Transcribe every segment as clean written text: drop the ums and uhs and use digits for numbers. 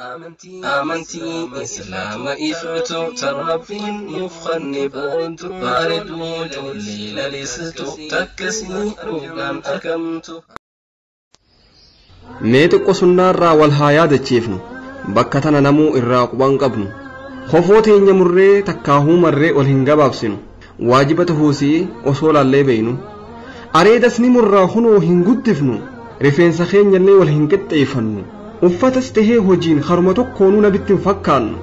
آمنتي إسلام إفتو تربين يفخني بنتو بارد وجولي لليستو تكسني روغان أكمتو ميتو سنار را والهايا دچيفنو بكتنا نمو إراقبان قبنو خفوتي نمري تكاهو مري والهنگابابسنو واجبته سي أصول اللي بينو أريدسني مراخنو هنگدفنو رفين سخين يلي والهنگت إيفنو وفتسته هجين خرمتو كونو نبت فكان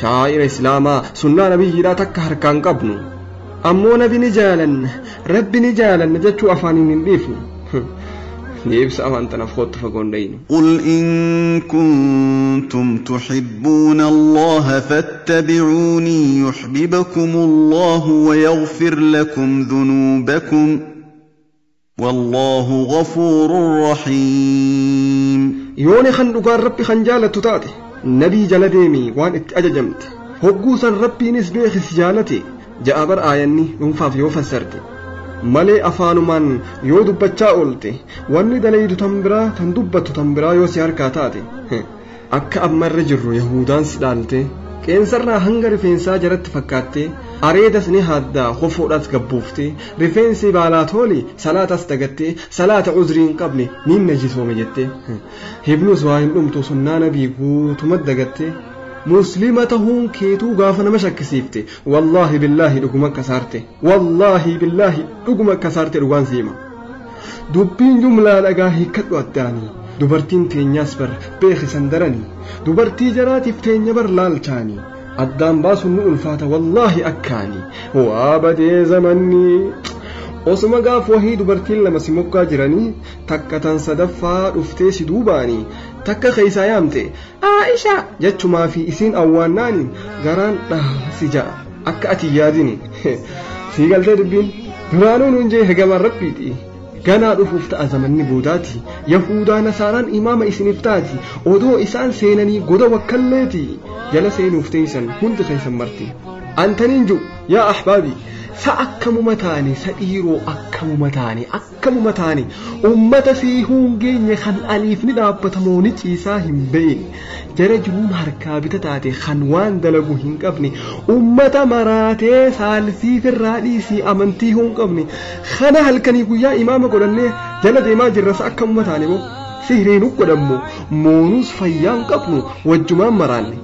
شاعر إسلاما سنة نبي لا تكهر كان قبنو أمو نبي نجالا رب نجالا نجتو أفاني من بيفنو يبس أفانتنا فخوت فقون دينو قل إن كنتم تحبون الله فاتبعوني يحببكم الله ويغفر لكم ذنوبكم والله غفور رحيم يوني خن دغار ربي خنجالة تاتي نبي جلديمي وان اتأججمت هقوسا ربي نسبي خسجالتي جاء بر آياني ينفاف يوفسرتي مالي أفانو من يو دبتشا أولتي واني دليدو تنبرا تندبتو تنبرا يو سيار كاتاتي أكا أمر رجرو يهودان سدالتي كينسرنا هنگر فينسا جرت فكاتي أريدسني هادا خفورات قبوفتي رفينسي بالاتولي صلاة استغتي صلاة عذرين قبلي مين نجيسو مجتي هبنو سواهن أمتو سنانا بيقو تمدقتي مسلمتهم كيتو غافنا مشك سيفتي والله بالله لقمك كسارتي والله بالله لقمك كسارتي لقوان سيما دبين جملة لقاهي كتو التاني دبرتين تينياس بر بيخ سندرني دبرتي جراتي فتيني بر لالتاني الدام باسو الفاتة والله أكاني وابدي زمني osuma gaaf wahii dubartiin lama si mokkaa jiranii takka tan sadaffaa dhuftee si duubaanii takka keeysaa yaamte Aisha jechumaa fi isiin awwaannaaniin garaan si ja'a akka ati yaadini si galtee dubbiin duraanuu nuun jee hegamaan rabbiiti ganaa dhufuuf ta'a zamanni boodaati yahudaa nasaaraan imaama isiniif taati odoo isaan seenanii goda wakkalleeti jala seenuuf teeysan hundi keeysan marti antaniin ju yaa ahbaabi سأكمل متاني سئيرو أكمل متاني أمة سيهون جيني خن أليف ندابة موني تيساهم بين جرجون هركابة تاتي خنوان دلقوهن قبني أمة مراتي سالسي في الرئيسي أمنتيهن قبني خنا هلكني قويا إمام قولني جلد ما جرس أكمل متاني بو سهرينو قدمو مونوس فيان قبنو والجمان مراني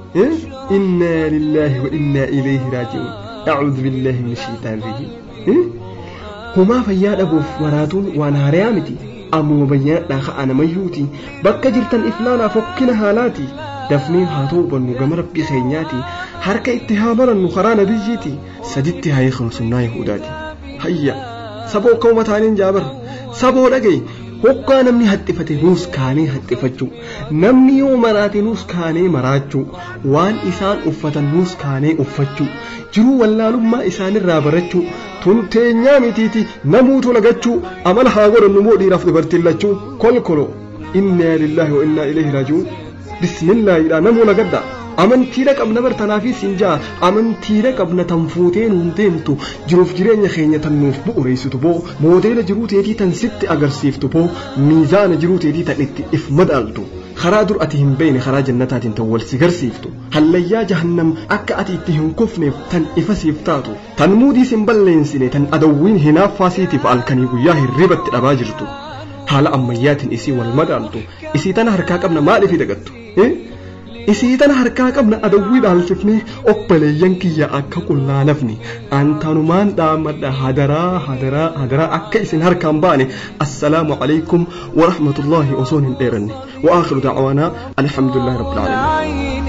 إنا لله وإنا إليه راجعون أعوذ بالله من الشيطان الرجيم هما فياد أبو مراتون وانا ريامتي أمو بيان داخل أنا ميوتي بكا جرتن إفلانا فكنا هالاتي دفنين هاتوبا نقام ربي خينياتي حركة اتهامنا نخرانا بيجيتي سجدتي هاي خمسنا يهوداتي هيا سبو قومتانين جابر سبو لقي hokkaa namni haxxifate nuus kaanee haxxifachuu namni yoo maraate nuus kaanee maraachuu waan isaan uffatan nuus kaanee uffachuu jiruu wallaalummaa isaanirraa barachuu tun teenyaa mitiiti namuutu lagachuu amala haa godhannu moo dhiiraaf dubartiin lachuu kolkolo innaa lillahi wa innaa ilayhi raaji'uun bismillaahidha namuu lagadda amantiidha qabna bartanaafi sinjaa amantiidha qabna tanfuuteen hundeemtu jiruuf jireenya keenya tan nuuf bu'ureessitu boo moodeela jiruu teetii tan sitti agarsiiftu boo miizaana jiruu teetii tan itti if madaaltu karaa dur ati hin beeyne karaa jannataatiin tan wal si garsiiftu hallayyaa jahannam akka ati itti hin kufneef tan ifa siif taatu tan muudii sin balleensine tan adawwiin hinaaffaasiitiif alkanii guyyaa hirribatti dhabaa jirtu haala ammayyaatiin isii wal madaaltu isii tana harkaa qabna maaliif dagattu isii tana harkaa qabna adawwii dhaalchifnee obboleeyyan kiyya akka qullaa nafni antanumaan dhaamadha hadaraa akka isin harkaan baane assalaamu alaykum wa rahmatullahi osoon hin dheeranne wa aakhiru da'waana alhamdulillahi rabbil aalamiin